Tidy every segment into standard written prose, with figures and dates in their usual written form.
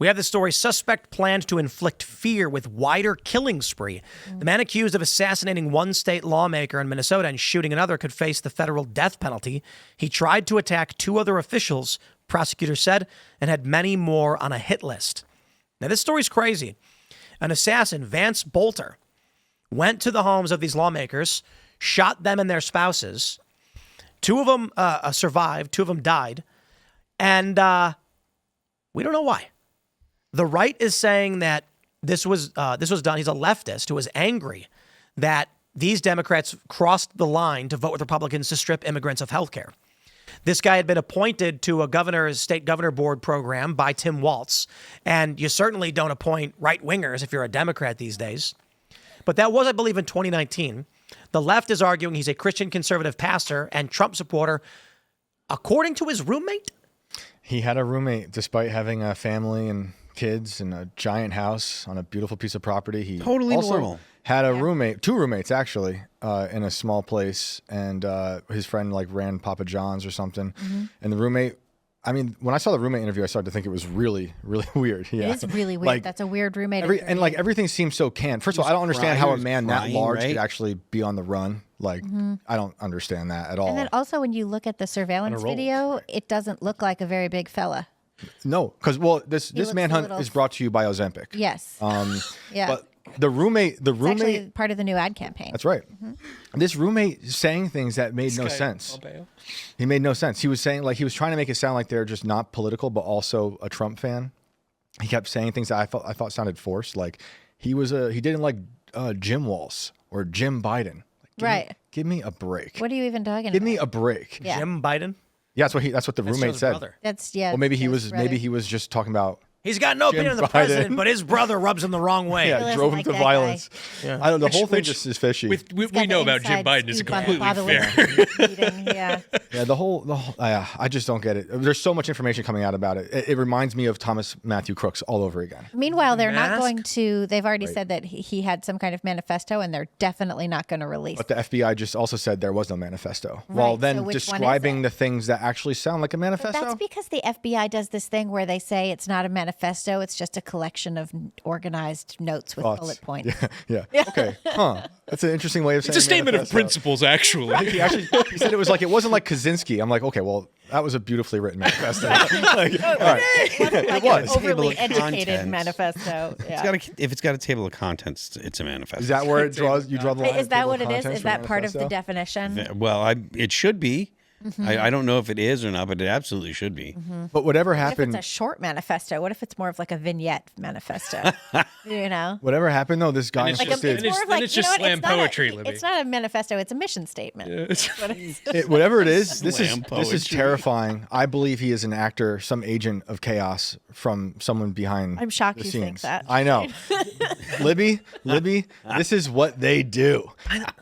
We have the story, suspect planned to inflict fear with wider killing spree. The man accused of assassinating one state lawmaker in Minnesota and shooting another could face the federal death penalty. He tried to attack 2 other officials, prosecutors said, and had many more on a hit list. Now, this story's crazy. An assassin, Vance Bolter, went to the homes of these lawmakers, shot them and their spouses. 2 of them survived, 2 of them died, and we don't know why. The right is saying that this was done. He's a leftist who was angry that these Democrats crossed the line to vote with Republicans to strip immigrants of health care. This guy had been appointed to a state governor board program by Tim Walz, and you certainly don't appoint right-wingers if you're a Democrat these days. But that was, I believe, in 2019. The left is arguing he's a Christian conservative pastor and Trump supporter, according to his roommate. He had a roommate, despite having a family and kids and a giant house on a beautiful piece of property. He totally also normal. Had a roommate, 2 roommates actually, in a small place, and his friend like ran Papa John's or something. And the roommate, I mean, when I saw the roommate interview, I started to think it was really, really weird. Yeah, it is really weird. Like, that's a weird roommate. And like everything seems so canned. First of all, I don't understand how a man that large could actually be on the run. Like, I don't understand that at all. And then also, when you look at the surveillance video, it doesn't look like a very big fella. No, because this manhunt is brought to you by Ozempic. Yes. Yeah. But the roommate, it's actually part of the new ad campaign. That's right. This roommate saying things that made no sense. He made no sense. He was saying, like, he was trying to make it sound like they're just not political, but also a Trump fan. He kept saying things that I thought sounded forced. Like he didn't like Jim Walz or Jim Biden. Like, give me a break. What are you even talking about? Give me a break. Yeah. Jim Biden? Yeah, that's what the roommate said. Brother. Well, maybe he was just talking about. He's got no opinion on the president, but his brother rubs him the wrong way. Yeah, drove him to violence. Yeah. I don't know. The whole thing just is fishy. We know about Jim Biden is completely fair. Yeah, the whole I just don't get it. There's so much information coming out about it. It reminds me of Thomas Matthew Crooks all over again. Meanwhile, they're not going to, they've already said that he had some kind of manifesto, and they're definitely not going to release it. But the FBI just also said there was no manifesto. Well, then describing the things that actually sound like a manifesto. But that's because the FBI does this thing where they say it's not a manifesto, it's just a collection of organized notes with bullet points. Yeah. Okay. Huh. That's an interesting way of saying it's a statement of principles, actually. He said it was like, it wasn't like Kaczynski. I'm like, okay, well, that was a beautifully written manifesto. It was an overly educated manifesto. Yeah. If it's got a table of contents, it's a manifesto. Is that where you draw the line? Is that what it is? Is that part of the definition? Well, it should be. I don't know if it is or not, but it absolutely should be. But whatever happened, what if it's a short manifesto? What if it's more of like a vignette manifesto? You know, whatever happened though, this guy insisted. It's just slam poetry, Libby. It's not a manifesto; it's a mission statement. Whatever it is, this is terrifying. I believe he is an actor, some agent of chaos from someone behind. I'm shocked the you scenes. think that. I know, Libby. This is what they do.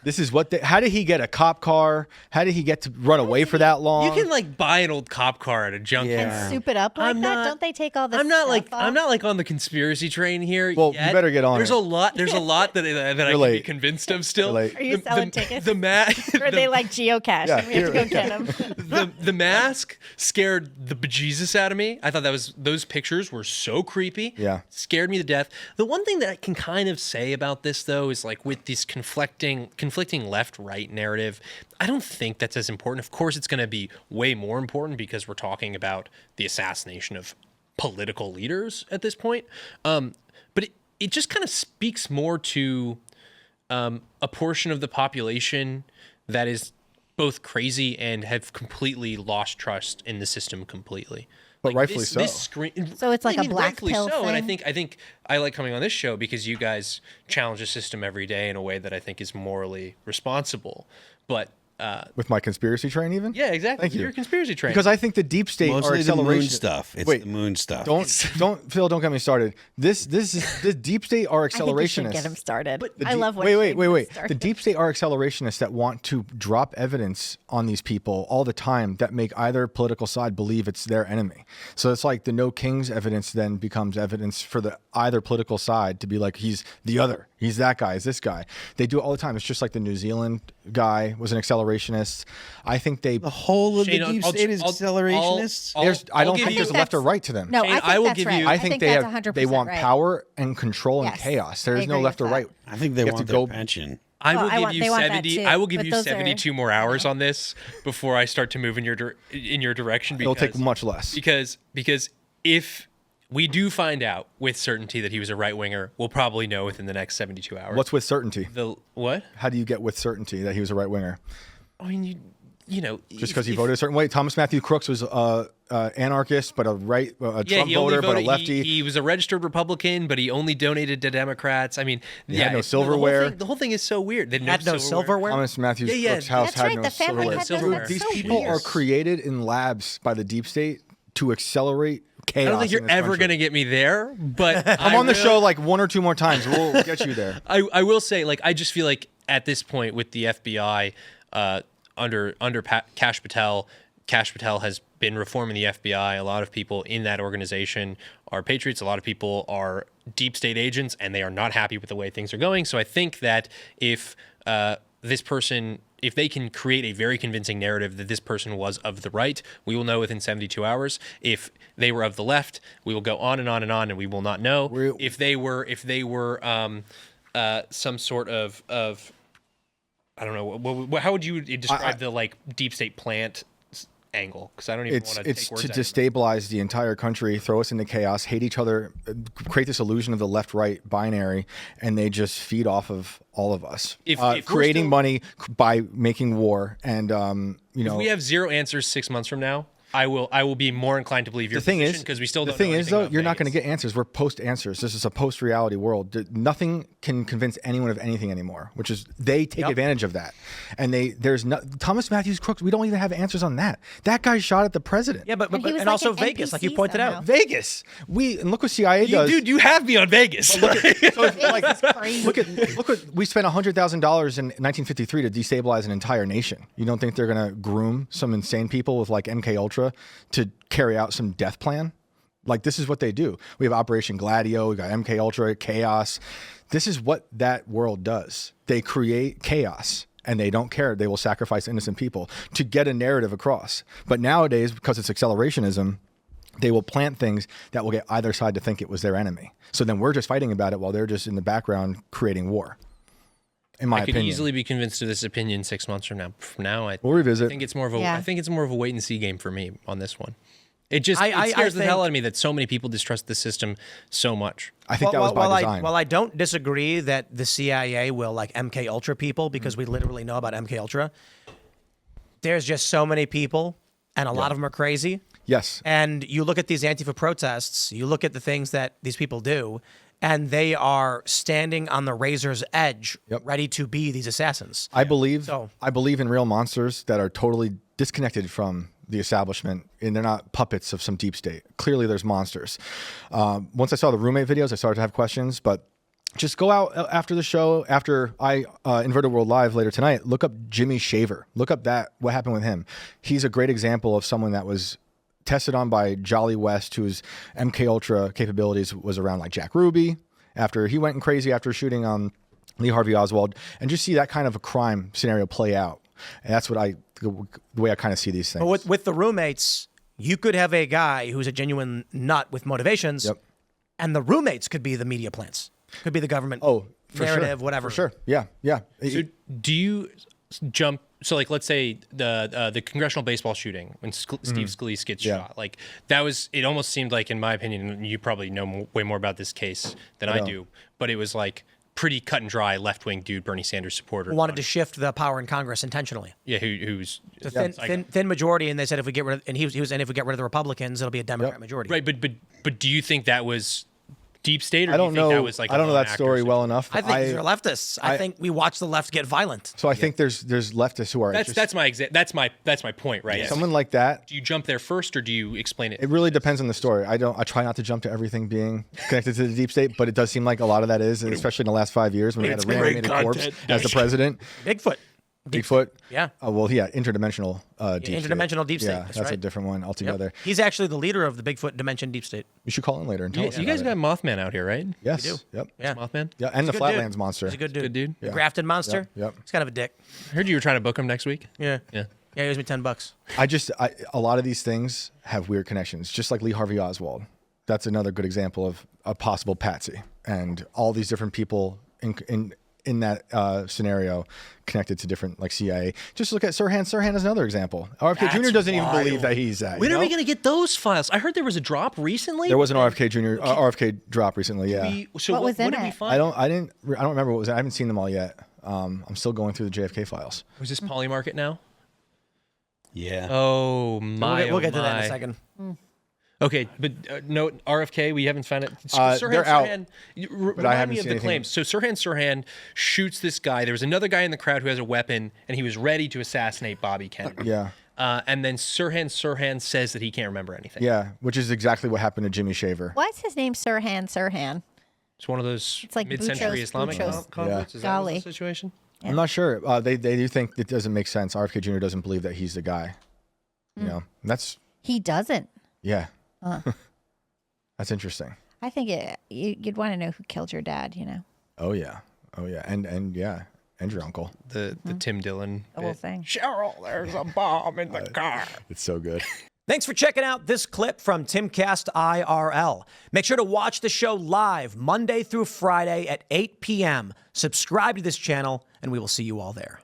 This is what they. How did he get a cop car? How did he get to run away for that long? You can like buy an old cop car at a junkyard and soup it up like that. Don't they take all this? I'm not like on the conspiracy train here. Well, yet. You better get on. There's a lot that I can be convinced of still. Are you selling tickets? Or are they like geocache? Yeah, we have to go get them. The mask scared the bejesus out of me. I thought those pictures were so creepy. Yeah, scared me to death. The one thing that I can kind of say about this though is like with this conflicting left-right narrative, I don't think that's as important. Of course, it's going to be way more important because we're talking about the assassination of political leaders at this point. But it just kind of speaks more to a portion of the population that is both crazy and have completely lost trust in the system completely. But rightfully so. So it's like a black pill thing. And I think I like coming on this show because you guys challenge the system every day in a way that I think is morally responsible. But with my conspiracy train, even? Yeah, exactly. Thank you. Your conspiracy train. Because I think the deep state Mostly are acceleration. The moon stuff. It's the moon stuff. Phil, don't get me started. This is the deep state are accelerationists. I think you should get him started. I love when wait. The deep state are accelerationists that want to drop evidence on these people all the time that make either political side believe it's their enemy. So it's like the no kings evidence then becomes evidence for the either political side to be like, he's the other. He's that guy. He's this guy. They do it all the time. It's just like the New Zealand guy was an accelerationist. I think they. The whole of Shane, the deep I'll- state is I'll- accelerationists. I don't give think you- there's a left or right to them. No, Shane, I think I will that's give right. you- I think they that's have. 100% They want right. power and control and Yes, chaos. There I is no agree left or with right. that. I think they You have want to their go- pension. I will Well, give you they want that 70. too, I will give but you those are, 72 more hours on this before I start to move in your direction. It'll Because, take much less. because if we do find out with certainty that he was a right winger, we'll probably know within the next 72 hours. What's with certainty? the what? How do you get with certainty that he was a right winger? I mean, you know, Just because he voted a certain way. Thomas Matthew Crooks was anarchist, but a Trump he only voter, but a voted, lefty. he was a registered Republican, but he only donated to Democrats. I mean, had no it's- silverware. The whole thing is so weird. They Had no silverware. Thomas Matthew Yeah, Crooks' house That's had right. no The family silverware. had silverware. That's These so people weird. are created in labs by the deep state to accelerate chaos. I don't think in you're this ever country. going to get me there, but I'm on the show like 1 or 2 more times. We'll get you there. I will say, like, I just feel like at this point with the FBI under Kash Patel has been reforming the FBI. A lot of people in that organization are patriots. A lot of people are deep state agents, and they are not happy with the way things are going. So I think that if this person, if they can create a very convincing narrative that this person was of the right, we will know within 72 hours. If they were of the left, we will go on and on and on, and we will not know. If they were some sort of I don't know. How would you describe the like deep state plant angle? Because I don't even want to take It's words to out of your destabilize the entire country, throw us into chaos, hate each other, create this illusion of the left-right binary, and they just feed off of all of us. If we're Creating still- money by making war, and If we have zero answers 6 months from now, I will be more inclined to believe your the thing position is, because we still don't the thing know is anything though, about you're not going to Vegas. get answers. We're post answers. This is a post reality world. Nothing can convince anyone of anything anymore. Which is they take advantage of that, and there's no Thomas Matthews Crooks. We don't even have answers on that. That guy shot at the president. Yeah, but And he was and like also an Vegas, like you NPC pointed somehow. out. Vegas. And look what CIA does. Dude, you have me on Vegas. Crazy. Look what we spent $100,000 in 1953 to destabilize an entire nation. You don't think they're gonna groom some insane people with like MK Ultra to carry out some death plan? Like this is what they do. We have Operation Gladio. We got MK Ultra, chaos. This is what that world does. They create chaos. And they don't care. They will sacrifice innocent people to get a narrative across. But nowadays, because it's accelerationism, they will plant things that will get either side to think it was their enemy. So then we're just fighting about it while they're just in the background creating war. In my I could opinion, easily be convinced of this opinion 6 months from now. we'll revisit. I think it's more of a Yeah. I think it's more of a wait and see game for me on this one. It just I it scares the hell think- out of me that so many people distrust the system so much. I think that was by design. While I don't disagree that the CIA will like MK Ultra people because we literally know about MK Ultra, there's just so many people, and a lot of them are crazy. Yes. And you look at these Antifa protests, you look at the things that these people do, and they are standing on the razor's edge, ready to be these assassins. I believe So- I believe in real monsters that are totally disconnected from the establishment, and they're not puppets of some deep state. Clearly, there's monsters. Once I saw the roommate videos, I started to have questions, but just go out after the show, after I Inverted World Live later tonight, look up Jimmy Shaver. Look up what happened with him. He's a great example of someone that was tested on by Jolly West, whose MK Ultra capabilities was around like Jack Ruby, after he went crazy after shooting on Lee Harvey Oswald, and just see that kind of a crime scenario play out. And that's what the way I kind of see these things. But with the roommates, you could have a guy who's a genuine nut with motivations, and the roommates could be the media plants, could be the government for narrative, sure. whatever. For sure. Yeah. Yeah. So do you jump? So like, let's say the congressional baseball shooting when Steve Scalise gets shot, like that was. It almost seemed like, in my opinion, and you probably know way more about this case than I do, but it was like pretty cut and dry left-wing dude, Bernie Sanders supporter, Who wanted to shift the power in Congress intentionally. yeah, who's The thin majority, and they said if we get rid of, and he was, and if we get rid of the Republicans, it'll be a Democrat majority. right, but do you think that was deep state, or I do don't you think know. that was like I don't know a lone that story actor well enough. I think these are leftists. I think we watch the left get violent. So I think there's leftists who are interested. That's my point, right? Someone like that. Do you jump there first, or do you explain it? It really depends on the story. I try not to jump to everything being connected to the deep state, but it does seem like a lot of that is, and especially in the last 5 years when we had a reanimated corpse as the president. Bigfoot. Bigfoot. Yeah. Well, yeah, interdimensional deep state. Interdimensional deep state. Yeah, that's a right. different one altogether. Yep. He's actually the leader of the Bigfoot dimension deep state. You should call in later and tell us. You guys got Mothman out here, right? Yes. We do. Yep. Yeah. Mothman? Yeah, and the He's a good Flatlands dude. monster. He's a good dude. Good dude. The Yeah. grafted monster. Yep. He's kind of a dick. I heard you were trying to book him next week. Yeah. Yeah. Yeah, he owes me $10. A lot of these things have weird connections, just like Lee Harvey Oswald. That's another good example of a possible patsy, and all these different people in that scenario connected to different like CIA. Just look at Sirhan. Sirhan is another example. RFK Jr. doesn't even believe that he's that. When are we going to get those files? I heard there was a drop recently. There was an RFK Jr. RFK drop recently. Yeah. What was in did we it? find? I don't remember what was. I haven't seen them all yet. I'm still going through the JFK files. Was this Polymarket now? Yeah. Oh my! We'll get to oh, that in a my. second. Okay, but no RFK. We haven't found it. They're out, but I remind haven't me of seen the anything. claims. So Sirhan shoots this guy. There was another guy in the crowd who has a weapon, and he was ready to assassinate Bobby Kennedy. Yeah. And then Sirhan says that he can't remember anything. Yeah, which is exactly what happened to Jimmy Shaver. Why is his name Sirhan? It's one of those It's like mid-century Buchos, Islamic Buchos. conflicts. Is that Golly. the situation? I'm not sure. They do think it doesn't make sense. RFK Jr. doesn't believe that he's the guy. You know, that's He doesn't. yeah. That's interesting. I think you'd want to know who killed your dad, you know. Oh yeah, and yeah, and your uncle. The Tim Dillon The whole bit. thing. Cheryl, there's a bomb in the car. It's so good. Thanks for checking out this clip from Timcast IRL. Make sure to watch the show live Monday through Friday at 8 p.m. Subscribe to this channel, and we will see you all there.